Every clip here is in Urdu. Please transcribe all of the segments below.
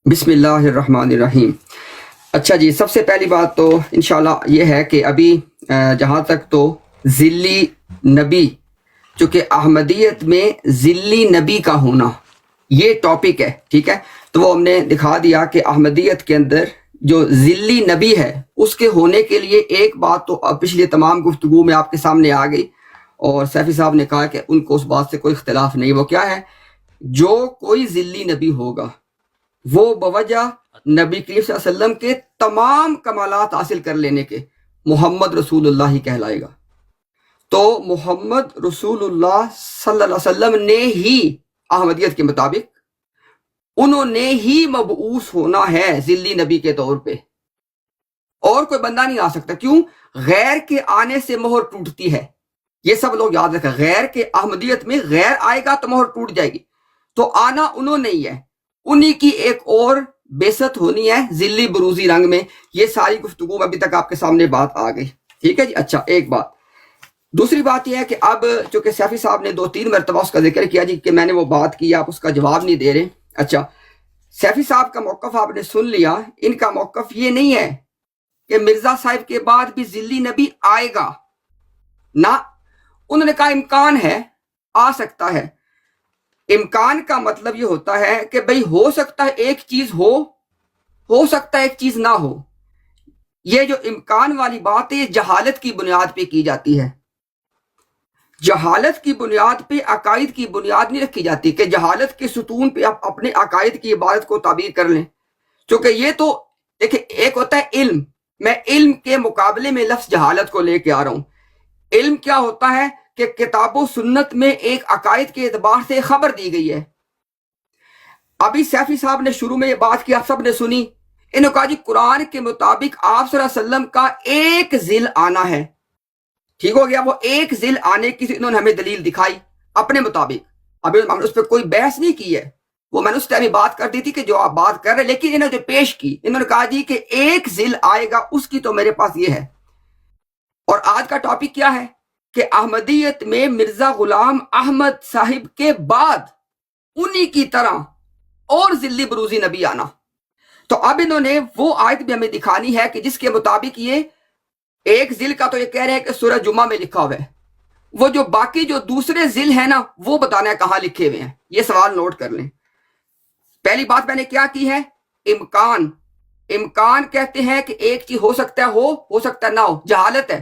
بسم اللہ الرحمن الرحیم۔ اچھا جی، سب سے پہلی بات تو انشاءاللہ یہ ہے کہ ابھی جہاں تک تو ذلی نبی، چونکہ احمدیت میں ذلی نبی کا ہونا یہ ٹاپک ہے، ٹھیک ہے، تو وہ ہم نے دکھا دیا کہ احمدیت کے اندر جو ذلی نبی ہے اس کے ہونے کے لیے ایک بات تو پچھلی تمام گفتگو میں آپ کے سامنے آ گئی، اور سیفی صاحب نے کہا کہ ان کو اس بات سے کوئی اختلاف نہیں۔ وہ کیا ہے؟ جو کوئی ذلی نبی ہوگا وہ بوجہ نبی کریم صلی اللہ علیہ وسلم کے تمام کمالات حاصل کر لینے کے محمد رسول اللہ ہی کہلائے گا۔ تو محمد رسول اللہ صلی اللہ علیہ وسلم نے ہی احمدیت کے مطابق انہوں نے ہی مبعوث ہونا ہے ذلی نبی کے طور پہ، اور کوئی بندہ نہیں آ سکتا۔ کیوں؟ غیر کے آنے سے مہر ٹوٹتی ہے، یہ سب لوگ یاد رکھیں۔ غیر کے احمدیت میں غیر آئے گا تو مہر ٹوٹ جائے گی، تو آنا انہوں نے ہی ہے، انہی کی ایک اور بیست ہونی ہے ذلی بروزی رنگ میں۔ یہ ساری گفتگو ابھی تک آپ کے سامنے بات آ گئی، ٹھیک ہے جی۔ اچھا، ایک بات، دوسری بات یہ ہے کہ اب چونکہ سیفی صاحب نے 2-3 مرتبہ اس کا ذکر کیا جی کہ میں نے وہ بات کی، آپ اس کا جواب نہیں دے رہے۔ اچھا، سیفی صاحب کا موقف آپ نے سن لیا، ان کا موقف یہ نہیں ہے کہ مرزا صاحب کے بعد بھی ذلی نبی آئے گا، نہ، انہوں نے کہا امکان ہے، آ سکتا ہے۔ امکان کا مطلب یہ ہوتا ہے کہ بھئی ہو سکتا ہے ایک چیز ہو سکتا ہے ایک چیز نہ ہو۔ یہ جو امکان والی بات ہے یہ جہالت کی بنیاد پہ کی جاتی ہے۔ جہالت کی بنیاد پہ عقائد کی بنیاد نہیں رکھی جاتی کہ جہالت کے ستون پہ آپ اپنے عقائد کی عبادت کو تعبیر کر لیں، کیونکہ یہ تو دیکھیں، ایک ہوتا ہے علم، میں علم کے مقابلے میں لفظ جہالت کو لے کے آ رہا ہوں۔ علم کیا ہوتا ہے کہ کتاب و سنت میں ایک عقائد کے اعتبار سے خبر دی گئی ہے۔ ابھی سیفی صاحب نے شروع میں یہ بات کی، آپ سب نے سنی، انہوں نے کہا جی قرآن کے مطابق آپ صلی اللہ علیہ وسلم کا ایک ذل آنا ہے، ٹھیک ہو گیا۔ وہ ایک ذل آنے کی انہوں نے ہمیں دلیل دکھائی اپنے مطابق، ابھی ہم نے اس پہ کوئی بحث نہیں کی ہے، وہ میں نے اس ٹائم بات کر دی تھی کہ جو آپ بات کر رہے، لیکن انہوں نے جو پیش کی، انہوں نے کہا جی کہ ایک ذل آئے گا، اس کی تو میرے پاس یہ ہے۔ اور آج کا ٹاپک کیا ہے کہ احمدیت میں مرزا غلام احمد صاحب کے بعد انہی کی طرح اور ذلی بروزی نبی آنا۔ تو اب انہوں نے وہ آیت بھی ہمیں دکھانی ہے کہ جس کے مطابق یہ ایک ذل کا تو یہ کہہ رہے ہیں کہ سورہ جمعہ میں لکھا ہوا ہے، وہ جو باقی جو دوسرے ذل ہیں نا وہ بتانا ہے کہاں لکھے ہوئے ہیں۔ یہ سوال نوٹ کر لیں۔ پہلی بات میں نے کیا کی ہے؟ امکان کہتے ہیں کہ ایک چیز ہو سکتا ہے ہو سکتا ہے نہ ہو، جہالت ہے،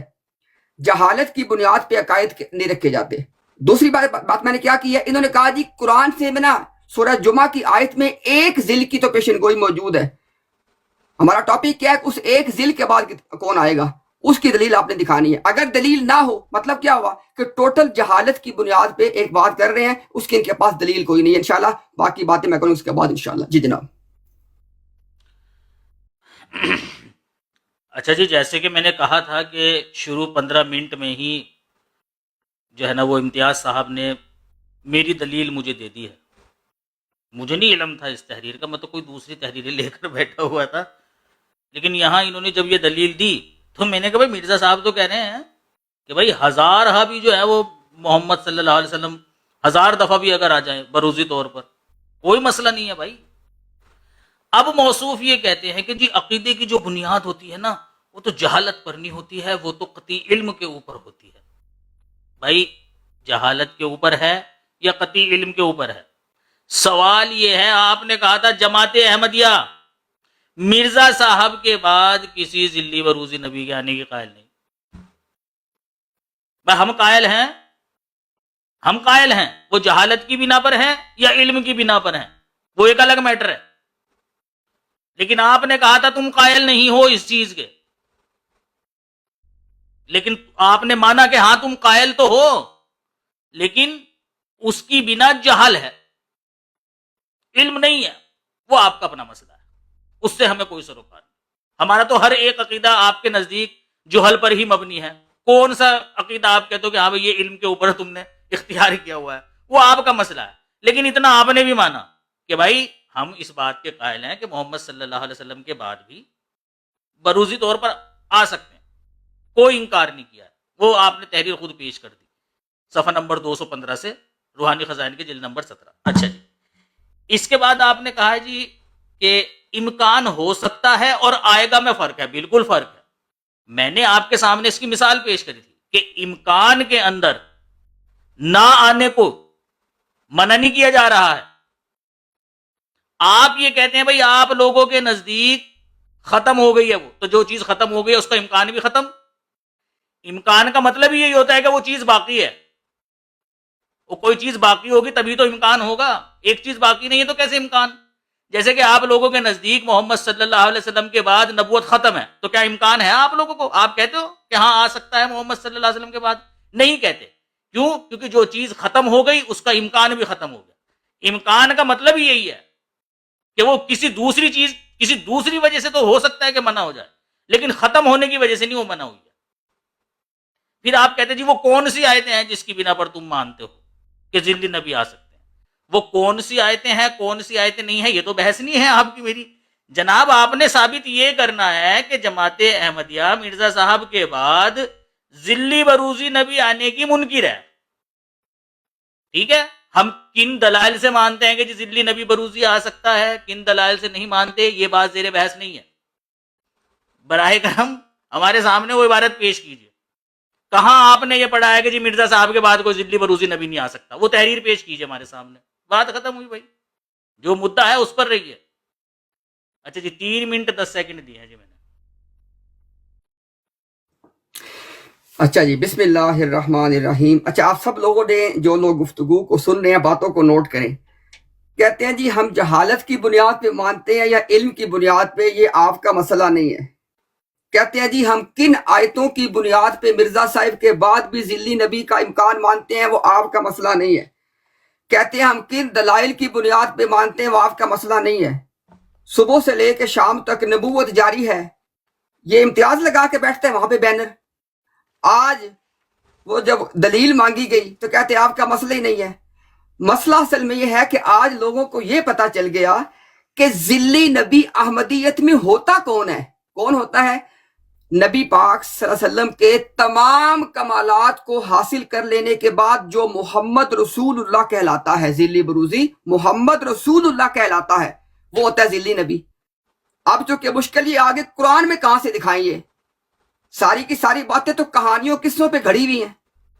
جہالت کی بنیاد پہ عقائد نہیں رکھے جاتے۔ دوسری بات میں نے کیا کی ہے؟ انہوں نے کہا جی قرآن سے میں نا سورہ جمعہ کی آیت میں ایک ذل کی تو پیشن گوئی موجود ہے۔ ہمارا ٹاپک کیا ہے کہ اس ایک ذل کے بعد کون آئے گا، اس کی دلیل آپ نے دکھانی ہے۔ اگر دلیل نہ ہو مطلب کیا ہوا کہ ٹوٹل جہالت کی بنیاد پہ ایک بات کر رہے ہیں، اس کی ان کے پاس دلیل کوئی نہیں ہے۔ انشاءاللہ باقی باتیں میں کروں اس کے بعد انشاءاللہ۔ جی جناب۔ اچھا جی، جیسے کہ میں نے کہا تھا کہ شروع 15 منٹ میں ہی جو ہے نا وہ امتیاز صاحب نے میری دلیل مجھے دے دی ہے۔ مجھے نہیں علم تھا اس تحریر کا، میں تو کوئی دوسری تحریریں لے کر بیٹھا ہوا تھا، لیکن یہاں انہوں نے جب یہ دلیل دی تو میں نے کہا بھائی مرزا صاحب تو کہہ رہے ہیں کہ بھائی ہزارہ بھی جو ہے وہ محمد صلی اللہ علیہ وسلم 1000 دفعہ بھی اگر آ جائیں بروزی طور پر کوئی مسئلہ نہیں ہے بھائی۔ اب موصوف یہ کہتے ہیں کہ جی عقیدے کی جو بنیاد ہوتی ہے نا وہ تو جہالت پر نہیں ہوتی ہے، وہ تو قطعی علم کے اوپر ہوتی ہے۔ بھائی جہالت کے اوپر ہے یا قطعی علم کے اوپر ہے؟ سوال یہ ہے، آپ نے کہا تھا جماعت احمدیہ مرزا صاحب کے بعد کسی ذلی بروزی نبی کے آنے کی قائل نہیں۔ بھائی ہم قائل ہیں، وہ جہالت کی بنا پر ہیں یا علم کی بنا پر ہیں، وہ ایک الگ میٹر ہے، لیکن آپ نے کہا تھا تم قائل نہیں ہو اس چیز کے، لیکن آپ نے مانا کہ ہاں تم قائل تو ہو، لیکن اس کی بنا جہل ہے، علم نہیں ہے، وہ آپ کا اپنا مسئلہ ہے، اس سے ہمیں کوئی سروکار نہیں۔ ہمارا تو ہر ایک عقیدہ آپ کے نزدیک جہل پر ہی مبنی ہے۔ کون سا عقیدہ آپ کہتے ہو کہ ہاں بھئی یہ علم کے اوپر تم نے اختیار کیا ہوا ہے، وہ آپ کا مسئلہ ہے، لیکن اتنا آپ نے بھی مانا کہ بھائی ہم اس بات کے قائل ہیں کہ محمد صلی اللہ علیہ وسلم کے بعد بھی بروزی طور پر آ سکتے ہیں، کوئی انکار نہیں کیا ہے۔ وہ آپ نے تحریر خود پیش کر دی صفحہ نمبر 215 سے، روحانی خزائن کے جلد نمبر 17۔ اچھا جی، اس کے بعد آپ نے کہا جی کہ امکان ہو سکتا ہے اور آئے گا میں فرق ہے، بالکل فرق ہے. میں نے آپ کے سامنے اس کی مثال پیش کری تھی کہ امکان کے اندر نہ آنے کو منع نہیں کیا جا رہا ہے. آپ یہ کہتے ہیں بھائی آپ لوگوں کے نزدیک ختم ہو گئی ہے وہ، تو جو چیز ختم ہو گئی ہے اس کا امکان بھی ختم. امکان کا مطلب ہی یہی ہوتا ہے کہ وہ چیز باقی ہے. وہ کوئی چیز باقی ہوگی تبھی تو امکان ہوگا. ایک چیز باقی نہیں ہے تو کیسے امکان؟ جیسے کہ آپ لوگوں کے نزدیک محمد صلی اللہ علیہ وسلم کے بعد نبوت ختم ہے، تو کیا امکان ہے آپ لوگوں کو؟ آپ کہتے ہو کہ ہاں آ سکتا ہے محمد صلی اللہ علیہ وسلم کے بعد؟ نہیں کہتے. کیوں؟ کیونکہ جو چیز ختم ہو گئی اس کا امکان بھی ختم ہو گیا. امکان کا مطلب ہی یہی ہے کہ وہ کسی دوسری چیز کسی دوسری وجہ سے تو ہو سکتا ہے کہ منع ہو جائے، لیکن ختم ہونے کی وجہ سے نہیں وہ منع ہوئی ہے. پھر آپ کہتے ہیں جی وہ کون سی آیتیں ہیں جس کی بنا پر تم مانتے ہو کہ ذلی نبی آ سکتے ہیں؟ وہ کون سی آیتیں ہیں، کون سی آیتیں نہیں ہیں، یہ تو بحث نہیں ہے آپ کی میری. جناب آپ نے ثابت یہ کرنا ہے کہ جماعت احمدیہ مرزا صاحب کے بعد ذلی بروزی نبی آنے کی منکر ہے. ٹھیک ہے، ہم کن دلائل سے مانتے ہیں کہ جی ذلی نبی بروزی آ سکتا ہے، کن دلائل سے نہیں مانتے، یہ بات زیر بحث نہیں ہے. براہ کرم ہمارے سامنے وہ عبارت پیش کیجیے. کہاں آپ نے یہ پڑھا ہے کہ جی مرزا صاحب کے بعد کوئی ذلی بروزی نبی نہیں آ سکتا؟ وہ تحریر پیش کیجیے ہمارے سامنے. بات ختم ہوئی بھائی، جو مدعا ہے اس پر رہیے. اچھا جی 3 منٹ 10 سیکنڈ دی ہے جی میں نے. اچھا جی، بسم اللہ الرحمن الرحیم. اچھا آپ سب لوگوں نے جو لوگ گفتگو کو سن رہے ہیں باتوں کو نوٹ کریں. کہتے ہیں جی ہم جہالت کی بنیاد پہ مانتے ہیں یا علم کی بنیاد پہ، یہ آپ کا مسئلہ نہیں ہے. کہتے ہیں جی ہم کن آیتوں کی بنیاد پہ مرزا صاحب کے بعد بھی ذلی نبی کا امکان مانتے ہیں، وہ آپ کا مسئلہ نہیں ہے. کہتے ہیں ہم کن دلائل کی بنیاد پہ مانتے ہیں، وہ آپ کا مسئلہ نہیں ہے. صبح سے لے کے شام تک نبوت جاری ہے، یہ امتیاز لگا کے بیٹھتے ہیں وہاں پہ بینر. آج وہ جب دلیل مانگی گئی تو کہتے ہیں آپ کا مسئلہ ہی نہیں ہے. مسئلہ اصل میں یہ ہے کہ آج لوگوں کو یہ پتا چل گیا کہ ذلی نبی احمدیت میں ہوتا کون ہے. کون ہوتا ہے؟ نبی پاک صلی اللہ علیہ وسلم کے تمام کمالات کو حاصل کر لینے کے بعد جو محمد رسول اللہ کہلاتا ہے، ذلی بروزی محمد رسول اللہ کہلاتا ہے، وہ ہوتا ہے ذلی نبی. اب چونکہ مشکل یہ آگے قرآن میں کہاں سے دکھائیں، یہ ساری کی ساری باتیں تو کہانیوں قصوں پہ گھڑی ہوئی ہیں،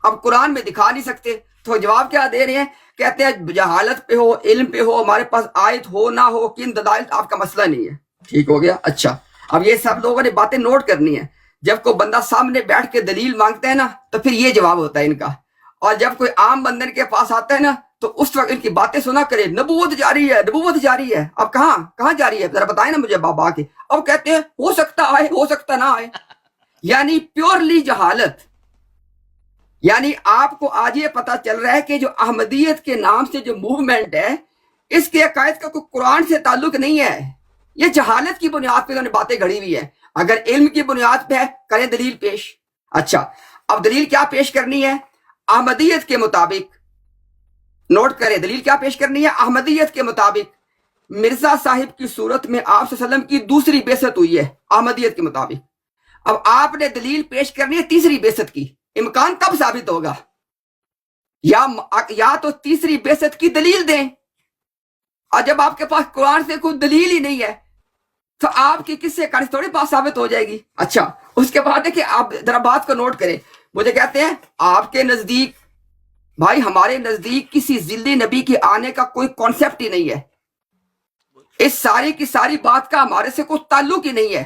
اب قرآن میں دکھا نہیں سکتے. تو جواب کیا دے رہے ہیں؟ کہتے ہیں جہالت پہ ہو، علم پہ ہو، ہمارے پاس آیت ہو نہ ہو، کن دلائل آپ کا مسئلہ نہیں ہے. ٹھیک ہو گیا. اچھا اب یہ سب لوگوں نے باتیں نوٹ کرنی ہیں. جب کوئی بندہ سامنے بیٹھ کے دلیل مانگتا ہے نا تو پھر یہ جواب ہوتا ہے ان کا. اور جب کوئی عام بندن کے پاس آتا ہے نا تو اس وقت ان کی باتیں سنا کرے، نبوت جاری ہے، نبوت جاری ہے. اب کہاں جاری ہے؟ ذرا بتائیں نا مجھے بابا کے. اب کہتے ہیں ہو سکتا آئے، ہو سکتا نہ آئے. یعنی پیورلی جہالت. یعنی آپ کو آج یہ پتا چل رہا ہے کہ جو احمدیت کے نام سے جو موومنٹ ہے، اس کے عقائد کا کوئی قرآن سے تعلق نہیں ہے. یہ جہالت کی بنیاد پہ انہوں نے باتیں گھڑی ہوئی ہے. اگر علم کی بنیاد پہ ہے کریں دلیل پیش. اچھا اب دلیل کیا پیش کرنی ہے؟ احمدیت کے مطابق نوٹ کریں، دلیل کیا پیش کرنی ہے؟ احمدیت کے مطابق مرزا صاحب کی صورت میں آپ صلی اللہ علیہ وسلم کی دوسری بعثت ہوئی ہے احمدیت کے مطابق. اب آپ نے دلیل پیش کرنی ہے تیسری بعثت کی. امکان تب ثابت ہوگا یا تو تیسری بعثت کی دلیل دیں، اور جب آپ کے پاس قرآن سے کوئی دلیل ہی نہیں ہے تو آپ کی کس سے کہانی تھوڑی بات ثابت ہو جائے گی. اچھا اس کے بعد ہے کہ آپ ذرا بات کو نوٹ کریں. مجھے کہتے ہیں آپ کے نزدیک، بھائی ہمارے نزدیک کسی ذلی نبی کے آنے کا کوئی کانسیپٹ ہی نہیں ہے. اس ساری کی ساری بات کا ہمارے سے کوئی تعلق ہی نہیں ہے.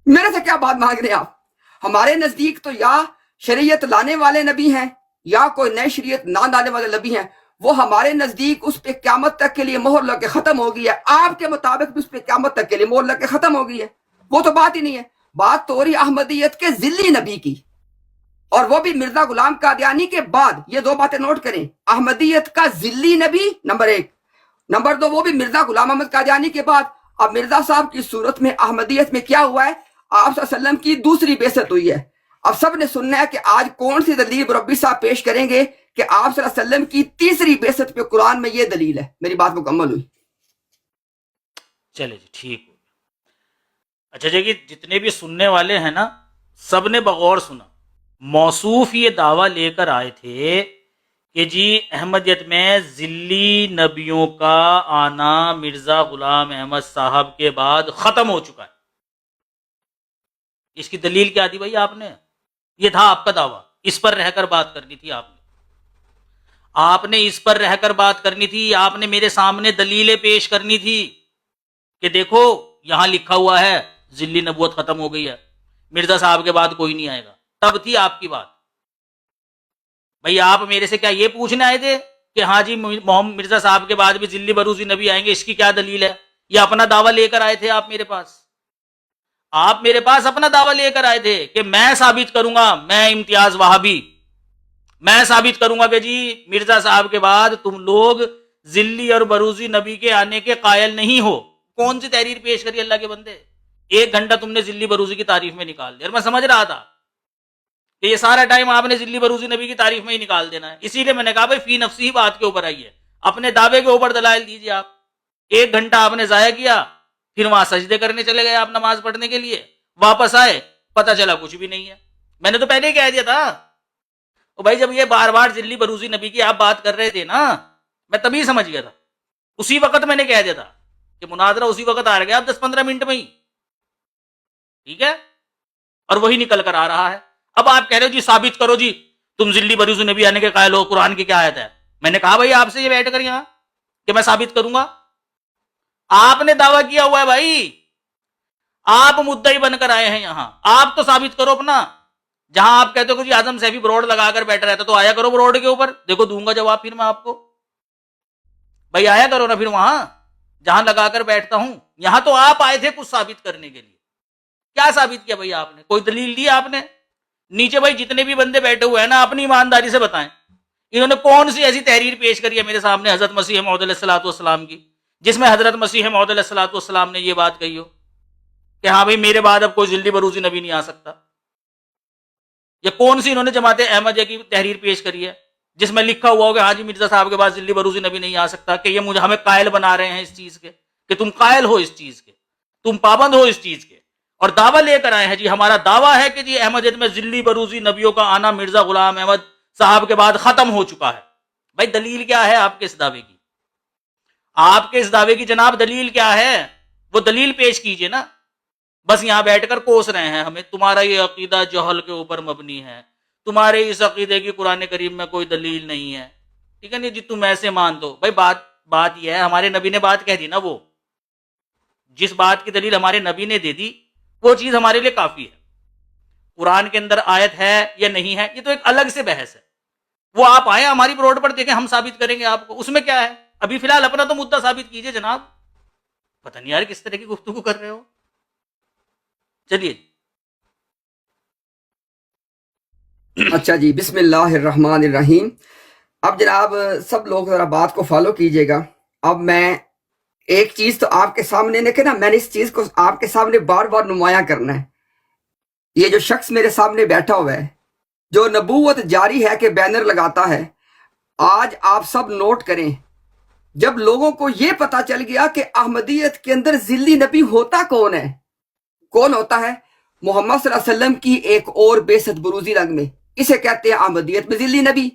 میرے سے کیا بات مانگ رہے ہیں آپ؟ ہمارے نزدیک تو یا شریعت لانے والے نبی ہیں یا کوئی نئے شریعت نہ لانے والے نبی ہیں. وہ ہمارے نزدیک اس پہ قیامت تک کے لیے مہر لگ کے ختم ہو گئی ہے. آپ کے مطابق بھی اس پہ قیامت تک کے لیے مہر لگ کے ختم ہو گئی ہے. وہ تو بات ہی نہیں ہے. بات تو ہو رہی احمدیت کے ذلی نبی کی، اور وہ بھی مرزا غلام قادیانی کے بعد. یہ دو باتیں نوٹ کریں، احمدیت کا ذلی نبی نمبر 1، نمبر 2 وہ بھی مرزا غلام احمد قادیانی کے بعد. اب مرزا صاحب کی صورت میں احمدیت میں کیا ہوا ہے؟ آپ صلی اللہ علیہ وسلم کی دوسری بعثت ہوئی ہے. اب سب نے سننا ہے کہ آج کون سی دلیل مربی صاحب پیش کریں گے کہ آپ صلی اللہ علیہ وسلم کی تیسری بعثت پہ قرآن میں یہ دلیل ہے. میری بات مکمل ہوئی. چلے جی ٹھیک ہو. اچھا جی جتنے بھی سننے والے ہیں نا سب نے بغور سنا. موصوف یہ دعویٰ لے کر آئے تھے کہ جی احمدیت میں ذلی نبیوں کا آنا مرزا غلام احمد صاحب کے بعد ختم ہو چکا ہے. اس کی دلیل کیا دی بھائی آپ نے؟ یہ تھا آپ کا دعویٰ، اس پر رہ کر بات کرنی تھی آپ نے اس پر رہ کر بات کرنی تھی. آپ نے میرے سامنے دلیلیں پیش کرنی تھی کہ دیکھو یہاں لکھا ہوا ہے ذلی نبوت ختم ہو گئی ہے، مرزا صاحب کے بعد کوئی نہیں آئے گا. تب تھی آپ کی بات. بھائی آپ میرے سے کیا یہ پوچھنے آئے تھے کہ ہاں جی محمد مرزا صاحب کے بعد بھی ذلی بروزی نبی آئیں گے، اس کی کیا دلیل ہے؟ یہ اپنا دعویٰ لے کر آئے تھے آپ میرے پاس. آپ میرے پاس اپنا دعویٰ لے کر آئے تھے کہ میں ثابت کروں گا، میں امتیاز وہابی، میں ثابت کروں گا کہ جی مرزا صاحب کے بعد تم لوگ ذلی اور بروزی نبی کے آنے کے قائل نہیں ہو. کون سی تحریر پیش کری اللہ کے بندے؟ 1 گھنٹہ تم نے ذلی بروزی کی تعریف میں نکال دیا. اور میں سمجھ رہا تھا کہ یہ سارا ٹائم آپ نے ذلی بروزی نبی کی تعریف میں ہی نکال دینا ہے. اسی لیے میں نے کہا بھائی فی نفسی ہی بات کے اوپر آئیے، اپنے دعوے کے اوپر دلائل دیجیے. آپ 1 گھنٹہ آپ نے ضائع کیا، پھر وہاں سجدے کرنے چلے گئے آپ نماز پڑھنے کے لیے، واپس آئے پتہ چلا کچھ بھی نہیں ہے. میں نے تو پہلے ہی کہہ دیا تھا. او بھائی جب یہ بار بار ذلی بروزی نبی کی آپ بات کر رہے تھے نا، میں تبھی سمجھ گیا تھا. اسی وقت میں نے کہہ دیا تھا کہ مناظرہ اسی وقت آ گیا، آپ 10-15 منٹ میں ہی. ٹھیک ہے، اور وہی نکل کر آ رہا ہے. اب آپ کہہ رہے ہو جی ثابت کرو جی تم ذلی بروزی نبی آنے کے قائل ہو، قرآن کی کیا آیت ہے؟ میں نے کہا بھائی آپ سے یہ بیٹھ کر یہاں کہ میں ثابت کروں گا. آپ نے دعویٰ کیا ہوا ہے بھائی، آپ مدعی بن کر آئے ہیں یہاں، آپ تو ثابت کرو اپنا. جہاں آپ کہتے ہو کہ جی اعظم سیفی بروڈ لگا کر بیٹھ رہا تھا تو آیا کرو بروڈ کے اوپر، دیکھو دوں گا جواب پھر میں آپ کو. بھائی آیا کرو نا پھر وہاں جہاں لگا کر بیٹھتا ہوں. یہاں تو آپ آئے تھے کچھ ثابت کرنے کے لیے. کیا ثابت کیا بھائی آپ نے؟ کوئی دلیل دی آپ نے؟ نیچے بھائی جتنے بھی بندے بیٹھے ہوئے ہیں نا، اپنی ایمانداری سے بتائیں انہوں نے کون سی ایسی تحریر پیش کری ہے میرے سامنے حضرت مسیح موعود علیہ الصلوۃ والسلام کی، جس میں حضرت مسیح موعود علیہ الصلوۃ والسلام نے یہ بات کہی ہو کہ ہاں بھائی میرے بعد اب کوئی ذلی بروزی نبی نہیں آ سکتا. یا کون سی انہوں نے جماعت احمدیہ کی تحریر پیش کری ہے جس میں لکھا ہوا ہو کہ ہاں جی مرزا صاحب کے بعد ذلی بروزی نبی نہیں آ سکتا، کہ یہ مجھے ہمیں قائل بنا رہے ہیں اس چیز کے، کہ تم قائل ہو اس چیز کے، تم پابند ہو اس چیز کے، اور دعویٰ لے کر آئے ہیں جی ہمارا دعویٰ ہے کہ جی احمدیت میں ذلی بروزی نبیوں کا آنا مرزا غلام احمد صاحب کے بعد ختم ہو چکا ہے. بھائی دلیل کیا ہے آپ کے اس دعوے کی؟ آپ کے اس دعوے کی جناب دلیل کیا ہے؟ وہ دلیل پیش کیجئے نا. بس یہاں بیٹھ کر کوس رہے ہیں ہمیں، تمہارا یہ عقیدہ جہل کے اوپر مبنی ہے، تمہارے اس عقیدے کی قرآن کریم میں کوئی دلیل نہیں ہے. ٹھیک ہے نہیں جی، تم ایسے مان دو. بھائی بات یہ ہے، ہمارے نبی نے بات کہہ دی نا، وہ جس بات کی دلیل ہمارے نبی نے دے دی وہ چیز ہمارے لیے کافی ہے. قرآن کے اندر آیت ہے یا نہیں ہے یہ تو ایک الگ سے بحث ہے، وہ آپ آئے ہماری بروڈ پر دیکھیں، ہم ثابت کریں گے آپ کو، اس میں کیا ہے. ابھی فی الحال اپنا تو مدعا ثابت کیجئے جناب. پتہ نہیں یار کس طرح کی گفتگو کر رہے ہو. چلیے اچھا جی، بسم اللہ الرحمن الرحیم. اب جناب سب لوگ ذرا بات کو فالو کیجئے گا. اب میں ایک چیز تو آپ کے سامنے نے کہ نا، میں نے اس چیز کو آپ کے سامنے بار بار نمایاں کرنا ہے. یہ جو شخص میرے سامنے بیٹھا ہوا ہے، جو نبوت جاری ہے کہ بینر لگاتا ہے، آج آپ سب نوٹ کریں، جب لوگوں کو یہ پتا چل گیا کہ احمدیت کے اندر ذلی نبی ہوتا کون ہے، کون ہوتا ہے؟ محمد صلی اللہ علیہ وسلم کی ایک اور بعثت بروزی رنگ میں، اسے کہتے ہیں احمدیت میں ذلی نبی.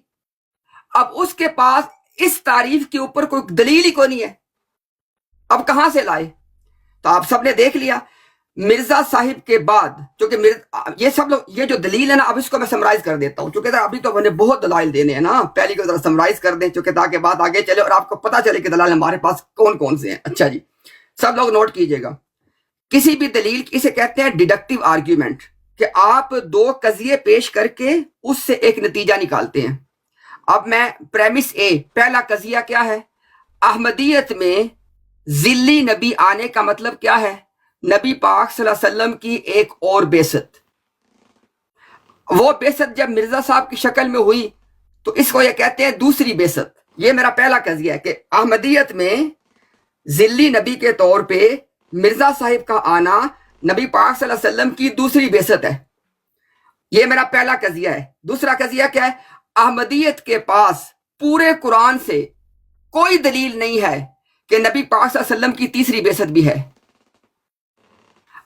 اب اس کے پاس اس تعریف کے اوپر کوئی دلیل ہی کو نہیں ہے. اب کہاں سے لائے؟ تو آپ سب نے دیکھ لیا مرزا صاحب کے بعد، چونکہ یہ سب لوگ یہ جو دلیل ہے نا، اب اس کو میں سمرائز کر دیتا ہوں، چونکہ ابھی تو ہمیں بہت دلائل دینے ہیں نا، پہلی کو ذرا سمرائز کر دیں چونکہ تاکہ بات آگے چلے اور آپ کو پتا چلے کہ دلائل ہمارے پاس کون کون سے ہیں. اچھا جی، سب لوگ نوٹ کیجئے گا. کسی بھی دلیل اسے کہتے ہیں ڈیڈکٹیو آرگیومنٹ، کہ آپ 2 قضیے پیش کر کے اس سے ایک نتیجہ نکالتے ہیں. اب میں پریمس اے، پہلا قضیہ کیا ہے؟ احمدیت میں ذلی نبی آنے کا مطلب کیا ہے؟ نبی پاک صلی اللہ علیہ وسلم کی ایک اور بعثت. وہ بعثت جب مرزا صاحب کی شکل میں ہوئی تو اس کو یہ کہتے ہیں دوسری بعثت. یہ میرا پہلا قضیہ ہے کہ احمدیت میں ذلی نبی کے طور پہ مرزا صاحب کا آنا نبی پاک صلی اللہ علیہ وسلم کی دوسری بعثت ہے. یہ میرا پہلا قضیہ ہے. دوسرا قضیہ کیا ہے؟ احمدیت کے پاس پورے قرآن سے کوئی دلیل نہیں ہے کہ نبی پاک صلی اللہ علیہ وسلم کی تیسری بعثت بھی ہے.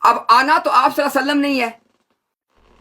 اب آنا تو آپ صلی اللہ علیہ وسلم نہیں ہے،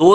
2,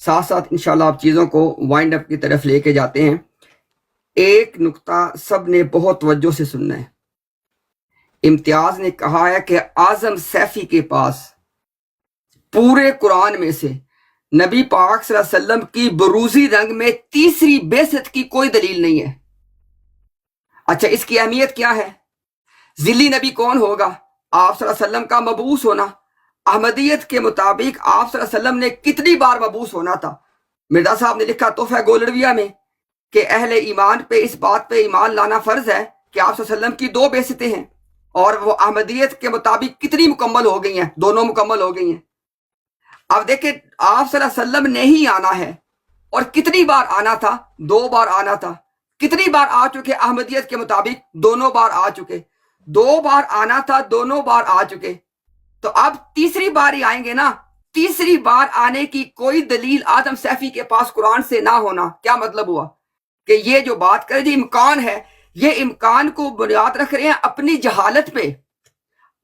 ساتھ ساتھ انشاءاللہ آپ چیزوں کو وائنڈ اپ کی طرف لے کے جاتے ہیں. ایک نقطہ سب نے بہت توجہ سے سننا ہے. امتیاز نے کہا ہے کہ اعظم سیفی کے پاس پورے قرآن میں سے نبی پاک صلی اللہ علیہ وسلم کی بروزی رنگ میں تیسری بعثت کی کوئی دلیل نہیں ہے. اچھا، اس کی اہمیت کیا ہے؟ ذلی نبی کون ہوگا؟ آپ صلی اللہ علیہ وسلم کا مبعوث ہونا. احمدیت کے مطابق آپ صلی اللہ علیہ وسلم نے کتنی بار مبعوث ہونا تھا؟ مرزا صاحب نے لکھا تحفہ گولڑویہ میں کہ اہل ایمان پہ اس بات پہ ایمان لانا فرض ہے کہ آپ صلی اللہ علیہ وسلم کی 2 بعثتیں ہیں، اور وہ احمدیت کے مطابق کتنی مکمل ہو گئی ہیں؟ دونوں مکمل ہو گئی ہیں. اب دیکھیں، آپ صلی اللہ علیہ وسلم نے ہی آنا ہے، اور کتنی بار آنا تھا؟ 2 بار آنا تھا. کتنی بار آ چکے احمدیت کے مطابق؟ 2 بار آ چکے. 2 بار آنا تھا، 2 بار آ چکے. تو اب تیسری بار ہی آئیں گے نا. تیسری بار آنے کی کوئی دلیل اعظم سیفی کے پاس قرآن سے نہ ہونا کیا مطلب ہوا؟ کہ یہ جو بات کرے جی امکان ہے، یہ امکان کو بنیاد رکھ رہے ہیں اپنی جہالت پہ.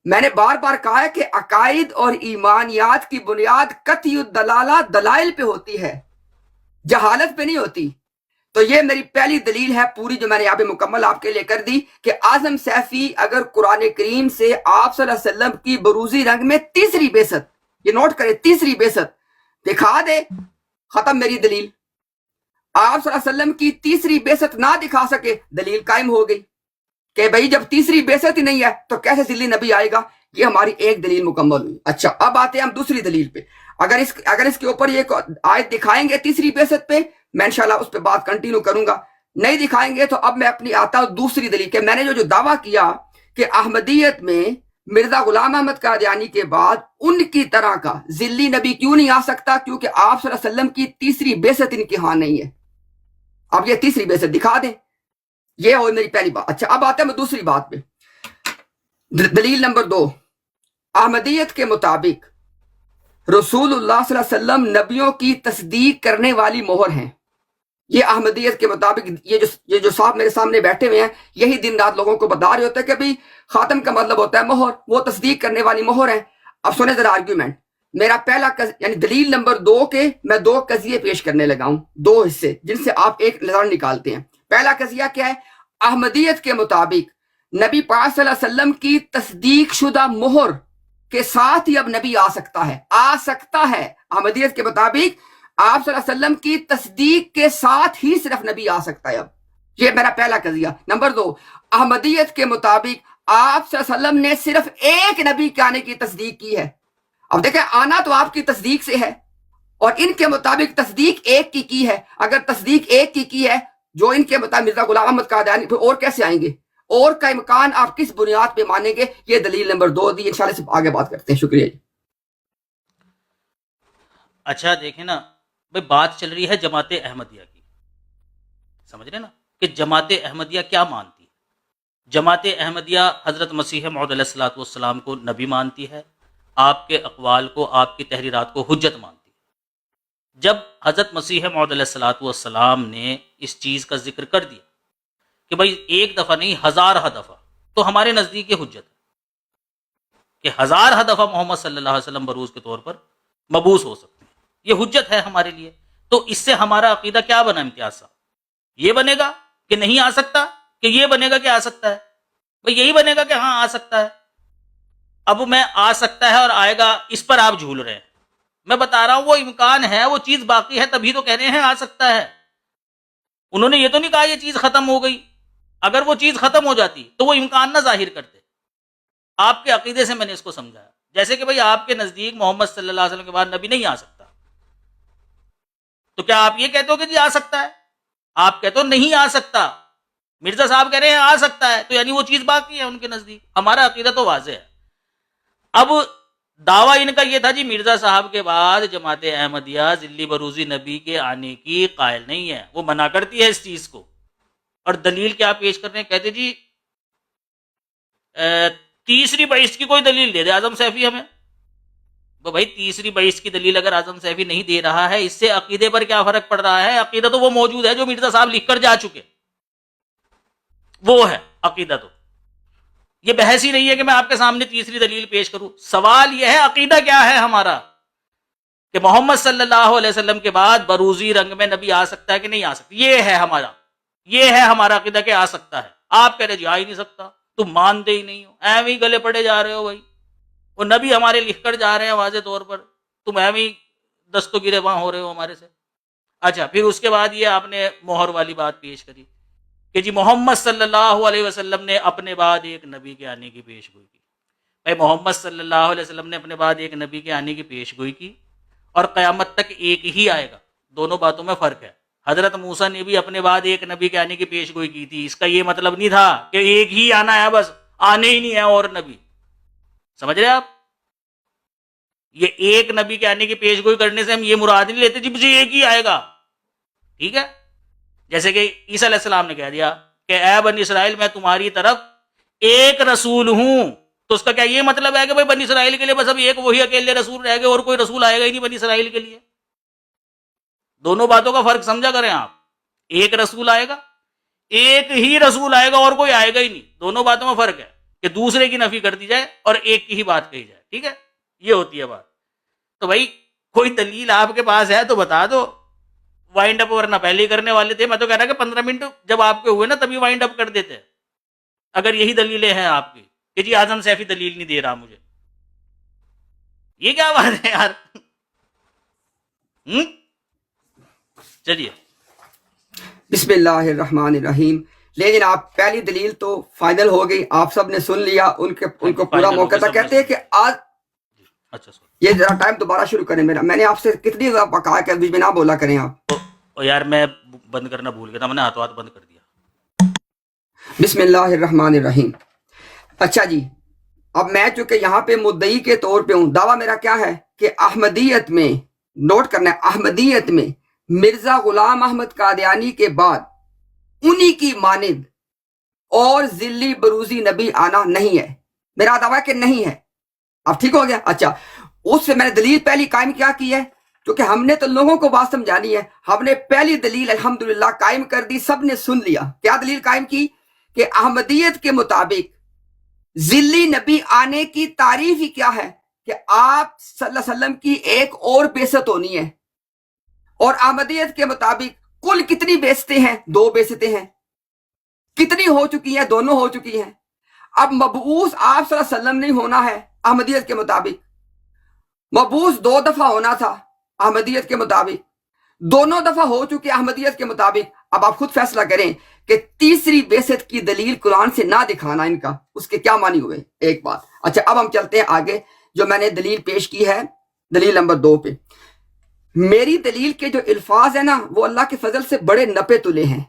میں نے بار بار کہا ہے کہ عقائد اور ایمانیات کی بنیاد قطعی الدلالہ دلائل پہ ہوتی ہے، جہالت پہ نہیں ہوتی. تو یہ میری پہلی دلیل ہے پوری، جو میں نے یہاں پہ مکمل آپ کے لیے کر دی، کہ اعظم سیفی اگر قرآن کریم سے آپ صلی اللہ علیہ وسلم کی بروزی رنگ میں تیسری بعثت، یہ نوٹ کرے، تیسری بعثت دکھا دے، ختم میری دلیل. آپ صلی اللہ علیہ وسلم کی تیسری بعثت نہ دکھا سکے، دلیل قائم ہو گئی کہ بھئی جب تیسری بعثت ہی نہیں ہے تو کیسے ذلی نبی آئے گا. یہ ہماری ایک دلیل مکمل ہوئی. اچھا، اب آتے ہیں ہم دوسری دلیل پہ. اگر اس کے اوپر یہ آیت دکھائیں گے تیسری بعثت پہ، میں انشاءاللہ اس پہ بات کنٹینیو کروں گا. نہیں دکھائیں گے تو اب میں اپنی آتا ہوں دوسری دلیل، کہ میں نے جو دعویٰ کیا کہ احمدیت میں مرزا غلام احمد قادیانی کے بعد ان کی طرح کا ذلی نبی کیوں نہیں آ سکتا؟ کیونکہ آپ صلی اللہ علیہ وسلم کی تیسری بعثت ان کے ہاں نہیں ہے. اب یہ تیسری بعثت دکھا دیں. یہ ہو میری پہلی بات. اچھا، اب آتے ہیں میں دوسری بات پہ. دلیل نمبر 2، احمدیت کے مطابق رسول اللہ صلی اللہ علیہ وسلم نبیوں کی تصدیق کرنے والی مہر ہیں. یہ احمدیت کے مطابق یہ جو صاحب میرے سامنے بیٹھے ہوئے ہیں، یہی دن رات لوگوں کو بتا رہے ہوتے ہیں کہ بھئی خاتم کا مطلب ہوتا ہے مہر، وہ تصدیق کرنے والی مہر ہے. اب سنیں ذرا آرگیومنٹ. میرا پہلا یعنی دلیل نمبر 2 کے میں 2 قضیے پیش کرنے لگا ہوں، 2 حصے جن سے آپ ایک نظر نکالتے ہیں. پہلا قضیہ کیا ہے؟ احمدیت کے مطابق نبی پاک صلی اللہ علیہ وسلم کی تصدیق شدہ مہر کے ساتھ ہی اب نبی آ سکتا ہے. آ سکتا ہے. احمدیت کے مطابق آپ صلی اللہ علیہ وسلم کی تصدیق کے ساتھ ہی صرف نبی آ سکتا ہے. اب یہ میرا پہلا قضیہ. نمبر 2، احمدیت کے مطابق آپ صلی اللہ علیہ وسلم نے صرف ایک نبی کے آنے کی تصدیق کی ہے. اب دیکھیں، آنا تو آپ کی تصدیق سے ہے، اور ان کے مطابق تصدیق ایک کی ہے. اگر تصدیق ایک کی ہے جو ان کے مطابق مرزا غلام احمد قادیانی، پھر اور کیسے آئیں گے؟ اور کا امکان آپ کس بنیاد پہ مانیں گے؟ یہ دلیل نمبر 2 دی. انشاءاللہ سے آگے بات کرتے ہیں. شکریہ جی. اچھا دیکھیں نا بھائی، بات چل رہی ہے جماعت احمدیہ کی، سمجھ رہے نا کہ جماعت احمدیہ کیا مانتی ہے. جماعت احمدیہ حضرت مسیح موعود علیہ الصلوۃ والسلام کو نبی مانتی ہے، آپ کے اقوال کو، آپ کی تحریرات کو حجت مانتی ہے. جب حضرت مسیح موعود علیہ الصلوۃ والسلام نے اس چیز کا ذکر کر دیا کہ بھائی ایک دفعہ نہیں، 1000 دفعہ، تو ہمارے نزدیک یہ حجت ہے کہ 1000 دفعہ محمد صلی اللہ علیہ وسلم بروز کے طور پر مبعوث ہو سکتے ہیں. یہ حجت ہے ہمارے لیے. تو اس سے ہمارا عقیدہ کیا بنا امتیاز صاحب؟ یہ بنے گا کہ نہیں آ سکتا، کہ یہ بنے گا کہ آ سکتا ہے؟ بھائی یہی بنے گا کہ ہاں آ سکتا ہے. اب میں آ سکتا ہے اور آئے گا، اس پر آپ جھول رہے ہیں. میں بتا رہا ہوں وہ امکان ہے، وہ چیز باقی ہے، تبھی تو کہہ رہے ہیں آ سکتا ہے. انہوں نے یہ تو نہیں کہا یہ چیز ختم ہو گئی. اگر وہ چیز ختم ہو جاتی تو وہ امکان نہ ظاہر کرتے. آپ کے عقیدے سے میں نے اس کو سمجھایا. جیسے کہ بھائی آپ کے نزدیک محمد صلی اللہ علیہ وسلم کے بعد نبی نہیں آ سکتا، تو کیا آپ یہ کہتے ہو کہ جی آ سکتا ہے؟ آپ کہتے ہو نہیں آ سکتا. مرزا صاحب کہہ رہے ہیں آ سکتا ہے، تو یعنی وہ چیز باقی ہے ان کے نزدیک. ہمارا عقیدہ تو واضح ہے. اب دعویٰ ان کا یہ تھا جی مرزا صاحب کے بعد جماعت احمدیہ ذلی بروزی نبی کے آنے کی قائل نہیں ہے، وہ منع کرتی ہے اس چیز کو. اور دلیل کیا پیش کر رہے ہیں؟ کہتے جی تیسری بعثت کی کوئی دلیل دے دے اعظم سیفی ہمیں. تو بھائی تیسری بعثت کی دلیل اگر اعظم سیفی نہیں دے رہا ہے، اس سے عقیدے پر کیا فرق پڑ رہا ہے؟ عقیدہ تو وہ موجود ہے جو مرزا صاحب لکھ کر جا چکے، وہ ہے عقیدہ. تو یہ بحث ہی نہیں ہے کہ میں آپ کے سامنے تیسری دلیل پیش کروں. سوال یہ ہے عقیدہ کیا ہے ہمارا کہ محمد صلی اللہ علیہ وسلم کے بعد بروزی رنگ میں نبی آ سکتا ہے کہ نہیں آ سکتا. یہ ہے ہمارا عقیدہ کہ آ سکتا ہے. آپ کہہ رہے جی آ ہی نہیں سکتا, تم مانتے ہی نہیں ہو, ایویں ہی گلے پڑے جا رہے ہو بھائی. وہ نبی ہمارے لکھ کر جا رہے ہیں واضح طور پر, تم ایویں ہی دستوں گرے وہاں ہو رہے ہو ہمارے سے. اچھا, پھر اس کے بعد یہ آپ نے مہر والی بات پیش کری کہ جی محمد صلی اللہ علیہ وسلم نے اپنے بعد ایک نبی کے آنے کی پیش گوئی کی. بھائی محمد صلی اللہ علیہ وسلم نے اپنے بعد ایک نبی کے آنے کی پیش گوئی کی اور قیامت تک ایک ہی آئے گا. دونوں باتوں میں فرق ہے. حضرت موسیٰ نے بھی اپنے بعد ایک نبی کے آنے کی پیش گوئی کی تھی. اس کا یہ مطلب نہیں تھا کہ ایک ہی آنا ہے, بس آنے ہی نہیں ہے اور نبی. سمجھ رہے آپ؟ یہ ایک نبی کے آنے کی پیش گوئی کرنے سے ہم یہ مراد نہیں لیتے جی مجھے ایک ہی آئے گا. ٹھیک ہے, جیسے کہ عیسیٰ علیہ السلام نے کہہ دیا کہ اے بنی اسرائیل میں تمہاری طرف ایک رسول ہوں, تو اس کا کیا یہ مطلب ہے کہ بھائی بنی اسرائیل کے لیے بس اب ایک وہی اکیلے رسول رہ گئے اور کوئی رسول آئے گا ہی نہیں بنی اسرائیل کے لیے؟ دونوں باتوں کا فرق سمجھا کریں آپ. ایک رسول آئے گا, ایک ہی رسول آئے گا اور کوئی آئے گا ہی نہیں. دونوں باتوں میں فرق ہے کہ دوسرے کی نفی کر دی جائے اور ایک کی ہی بات کہی جائے. ٹھیک ہے, یہ ہوتی ہے بات. تو بھائی کوئی دلیل آپ کے پاس ہے تو بتا دو. وائنڈ اپ ورنہ پہلے ہی کرنے والے تھے. میں تو کہہ رہا کہ 15 منٹ جب آپ کے ہوئے نا تبھی وائنڈ اپ کر دیتے, اگر یہی دلیلیں ہیں آپ کی کہ جی اعظم سیفی دلیل نہیں دے رہا مجھے. یہ کیا بات ہے یار؟ چلیے بسم اللہ الرحمن الرحیم. لیکن آپ پہلی دلیل تو فائنل ہو گئی, آپ سب نے سن لیا, ان کو پورا موقع تھا. کہتے ہیں کہ آج اچھا یہ ذرا ٹائم دوبارہ شروع کریں. میں نے آپ سے کتنی دفعہ کہا کہ بیچ میں نہ بولا کریں آپ. یار میں بند کرنا بھول گیا تھا, میں نے ہاتھ بند کر دیا. بسم اللہ الرحمن الرحیم. اچھا جی, اب میں چونکہ یہاں پہ مدعی کے طور پہ ہوں, دعویٰ میرا کیا ہے کہ احمدیت میں, نوٹ کرنا ہے, احمدیت میں مرزا غلام احمد قادیانی کے بعد انہی کی مانند اور ذلی بروزی نبی آنا نہیں ہے. میرا دعویٰ کہ نہیں ہے. اب ٹھیک ہو گیا. اچھا, اس سے میں نے دلیل پہلی قائم کیا کی ہے, کیونکہ ہم نے تو لوگوں کو بات سمجھانی ہے. ہم نے پہلی دلیل الحمدللہ قائم کر دی, سب نے سن لیا. کیا دلیل قائم کی کہ احمدیت کے مطابق ذلی نبی آنے کی تعریف ہی کیا ہے کہ آپ صلی اللہ علیہ وسلم کی ایک اور بعثت ہونی ہے. اور احمدیت کے مطابق کل کتنی بعثتیں ہیں؟ 2 بعثتیں ہیں. کتنی ہو چکی ہیں؟ دونوں ہو چکی ہیں. اب مبعوث آپ صلی اللہ علیہ وسلم نہیں ہونا ہے احمدیت کے مطابق. مبعوث 2 دفعہ ہونا تھا احمدیت کے مطابق, دونوں دفعہ ہو چکے احمدیت کے مطابق. اب آپ خود فیصلہ کریں کہ تیسری بعثت کی دلیل قرآن سے نہ دکھانا ان کا, اس کے کیا معنی ہوئے. ایک بات. اچھا, اب ہم چلتے ہیں آگے. جو میں نے دلیل پیش کی ہے دلیل نمبر 2 پہ, میری دلیل کے جو الفاظ ہیں نا وہ اللہ کے فضل سے بڑے نپے تلے ہیں.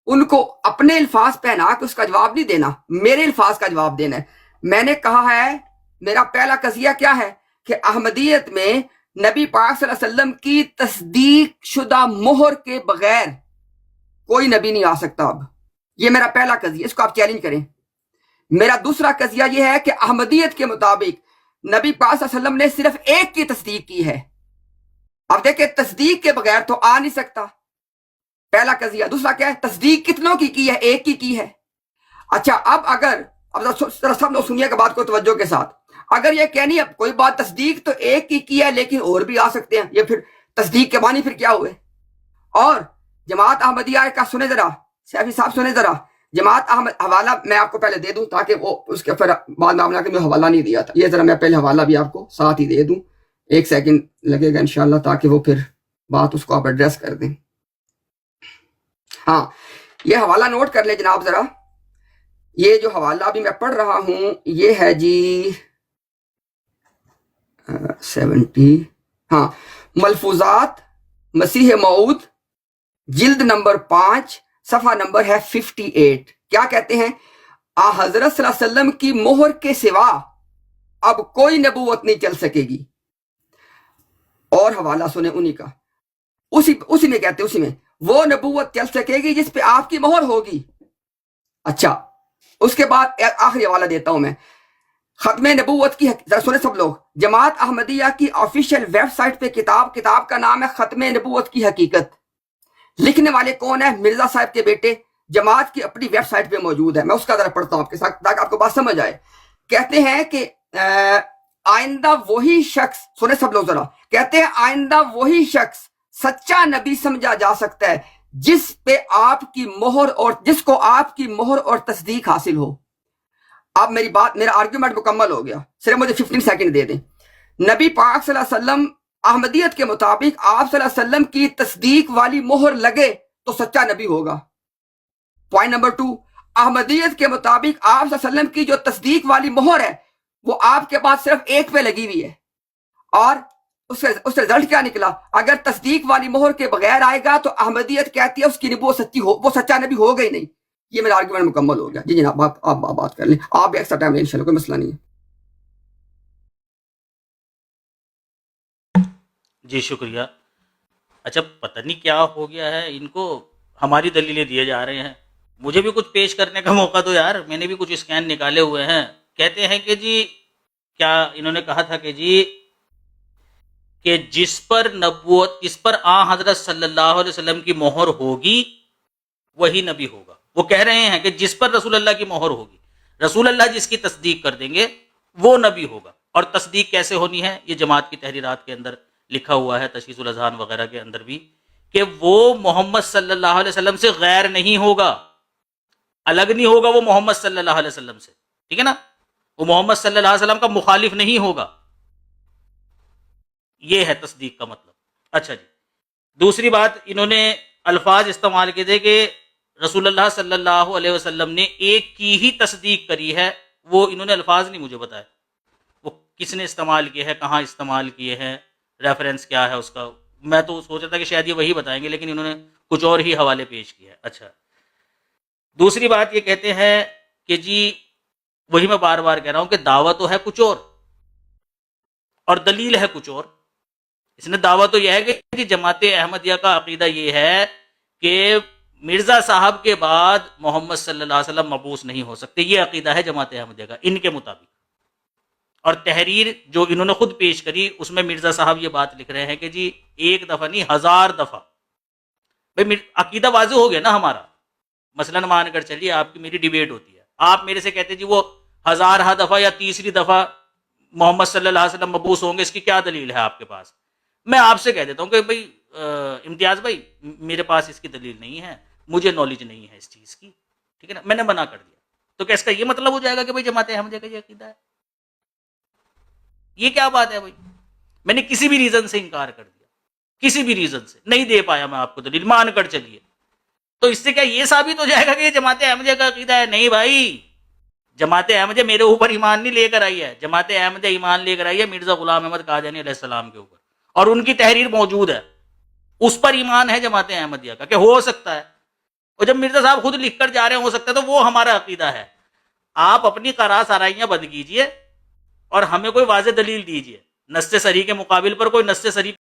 ان کو اپنے الفاظ پہنا کے اس کا جواب نہیں دینا, میرے الفاظ کا جواب دینا ہے. میں نے کہا ہے, میرا پہلا قضیہ کیا ہے کہ احمدیت میں نبی پاک صلی اللہ علیہ وسلم کی تصدیق شدہ مہر کے بغیر کوئی نبی نہیں آ سکتا. اب یہ میرا پہلا قضیہ, اس کو آپ چیلنج کریں. میرا دوسرا قضیہ یہ ہے کہ احمدیت کے مطابق نبی پاک صلی اللہ علیہ وسلم نے صرف ایک کی تصدیق کی ہے. اب دیکھیں تصدیق کے بغیر تو آ نہیں سکتا, پہلا قضیہ. دوسرا کیا ہے, تصدیق کتنوں کی ہے؟ ایک کی ہے. اچھا, اب سب لوگ سنیے کہ بات کو توجہ کے ساتھ. اگر یہ کہنی اب کوئی بات تصدیق تو ایک کی ہے لیکن اور بھی آ سکتے ہیں, یہ پھر تصدیق کے معنی پھر کیا ہوئے؟ اور جماعت احمدیہ کا سنے ذرا, سیفی صاحب سنے ذرا. جماعت احمد, حوالہ میں آپ کو پہلے دے دوں تاکہ وہ اس کے پھر بعد میں آپ نے میں حوالہ نہیں دیا تھا. یہ ذرا میں پہلے حوالہ بھی آپ کو ساتھ ہی دے دوں, 1 سیکنڈ لگے گا انشاءاللہ, تاکہ وہ پھر بات اس کو آپ ایڈریس کر دیں. ہاں, یہ حوالہ نوٹ کر لیں جناب ذرا. یہ جو حوالہ ابھی میں پڑھ رہا ہوں یہ ہے جی 70, ہاں, ملفوظات مسیح موعود, جلد نمبر 5, صفحہ نمبر ہے 58. کیا کہتے ہیں؟ حضرت صلی اللہ علیہ وسلم کی مہر کے سوا اب کوئی نبوت نہیں چل سکے گی. اور حوالہ سنیں انہی کا, اسی میں کہتے ہیں, اسی میں وہ نبوت چل سکے گی جس پہ آپ کی مہر ہوگی. اچھا, اس کے بعد آخری حوالہ دیتا ہوں میں, ختم نبوت کی. ذرا سنیں سب لوگ. جماعت احمدیہ کی آفیشیل ویب سائٹ پہ کتاب کا نام ہے ختم نبوت کی حقیقت. لکھنے والے کون ہیں؟ مرزا صاحب کے بیٹے جماعت کی اپنی ویب سائٹ پہ موجود ہے، میں اس کا ذرا پڑھتا ہوں آپ کے ساتھ تاکہ آپ کو بات سمجھ آئے. کہتے ہیں کہ آئندہ وہی شخص، سنیں سب لوگ ذرا، کہتے ہیں آئندہ وہی شخص سچا نبی سمجھا جا سکتا ہے جس پہ آپ کی مہر اور جس کو آپ کی مہر اور تصدیق حاصل ہو. اب میری بات، میرا آرگیومنٹ مکمل ہو گیا، صرف مجھے 15 سیکنڈ دے دیں. نبی پاک صلی اللہ علیہ وسلم احمدیت کے مطابق آپ صلی اللہ علیہ وسلم کی تصدیق والی مہر لگے تو سچا نبی ہوگا. پوائنٹ نمبر 2، احمدیت کے مطابق آپ صلی اللہ علیہ وسلم کی جو تصدیق والی مہر ہے وہ آپ کے پاس صرف ایک پہ لگی ہوئی ہے، اور اس سے رزلٹ کیا نکلا؟ اگر تصدیق والی مہر کے بغیر آئے گا تو احمدیت کہتی ہے اس کی نبوت سچی ہو، وہ سچا نبی ہوگا ہی نہیں. یہ میرا آرگومنٹ مکمل ہو گیا. جی جناب، آپ بات کر لیں، آپ بھی ایکسٹرا ٹائم لیں انشاءاللہ، کوئی مسئلہ نہیں ہے. جی شکریہ. اچھا پتہ نہیں کیا ہو گیا ہے ان کو، ہماری دلیلیں دیے جا رہے ہیں. مجھے بھی کچھ پیش کرنے کا موقع دو یار، میں نے بھی کچھ اسکین نکالے ہوئے ہیں. کہتے ہیں کہ جی کیا انہوں نے کہا تھا کہ جی کہ جس پر نبوت، جس پر حضرت صلی اللہ علیہ وسلم کی مہر ہوگی وہی نبی ہوگا. وہ کہہ رہے ہیں کہ جس پر رسول اللہ کی مہر ہوگی، رسول اللہ جس کی تصدیق کر دیں گے وہ نبی ہوگا. اور تصدیق کیسے ہونی ہے یہ جماعت کی تحریرات کے اندر لکھا ہوا ہے، تشخیص الاذہان وغیرہ کے اندر بھی، کہ وہ محمد صلی اللہ علیہ وسلم سے غیر نہیں ہوگا، الگ نہیں ہوگا وہ محمد صلی اللہ علیہ وسلم سے، ٹھیک ہے نا، وہ محمد صلی اللہ علیہ وسلم کا مخالف نہیں ہوگا. یہ ہے تصدیق کا مطلب. اچھا جی، دوسری بات انہوں نے الفاظ استعمال کیے تھے کہ رسول اللہ صلی اللہ علیہ وسلم نے ایک کی ہی تصدیق کری ہے. وہ انہوں نے الفاظ نہیں مجھے بتایا، وہ کس نے استعمال کیے ہیں، کہاں استعمال کیے ہیں، ریفرنس کیا ہے اس کا. میں تو سوچ رہا تھا کہ شاید یہ وہی بتائیں گے، لیکن انہوں نے کچھ اور ہی حوالے پیش کیا ہے. اچھا، دوسری بات یہ کہتے ہیں کہ جی وہی میں بار بار کہہ رہا ہوں کہ دعویٰ تو ہے کچھ اور دلیل ہے کچھ اور. اس نے دعویٰ تو یہ ہے کہ جماعت احمدیہ کا عقیدہ یہ ہے کہ مرزا صاحب کے بعد محمد صلی اللہ علیہ وسلم مبعوث نہیں ہو سکتے. یہ عقیدہ ہے جماعت احمدیہ کا ان کے مطابق. اور تحریر جو انہوں نے خود پیش کری اس میں مرزا صاحب یہ بات لکھ رہے ہیں کہ جی ایک دفعہ نہیں 1000 دفعہ. بھائی عقیدہ واضح ہو گیا نا ہمارا. مثلا مان کر چلیے آپ کی میری ڈیبیٹ ہوتی ہے، آپ میرے سے کہتے جی وہ 1000 دفعہ یا تیسری دفعہ محمد صلی اللہ علیہ وسلم مبعوث ہوں گے، اس کی کیا دلیل ہے آپ کے پاس؟ میں آپ سے کہہ دیتا ہوں کہ بھائی امتیاز بھائی میرے پاس اس کی دلیل نہیں ہے، مجھے نالج نہیں ہے اس چیز کی، ٹھیک ہے نا، میں نے منع کر دیا. تو کیا اس کا یہ مطلب ہو جائے گا کہ بھائی جماعت احمدیہ کا یہ عقیدہ ہے؟ یہ کیا بات ہے بھائی؟ میں نے کسی بھی ریزن سے انکار کر دیا، کسی بھی ریزن سے نہیں دے پایا میں آپ کو دلیل، مان کر چلیے، تو اس سے کیا یہ ثابت ہو جائے گا کہ یہ جماعت احمدیہ کا عقیدہ ہے؟ نہیں بھائی، جماعت احمدیہ میرے اوپر ایمان نہیں لے کر آئی ہے، جماعت احمدیہ ایمان لے کر آئی ہے مرزا غلام احمد قادیانی علیہ السلام کے اوپر، اور ان کی تحریر موجود ہے، اس پر ایمان ہے جماعت احمدیہ کا کہ ہو سکتا ہے. اور جب مرزا صاحب خود لکھ کر جا رہے ہیں ہو سکتا ہے، تو وہ ہمارا عقیدہ ہے. آپ اپنی قرا سرائیاں بند کیجئے اور ہمیں کوئی واضح دلیل دیجئے. نص صریح کے مقابل پر کوئی نص صریح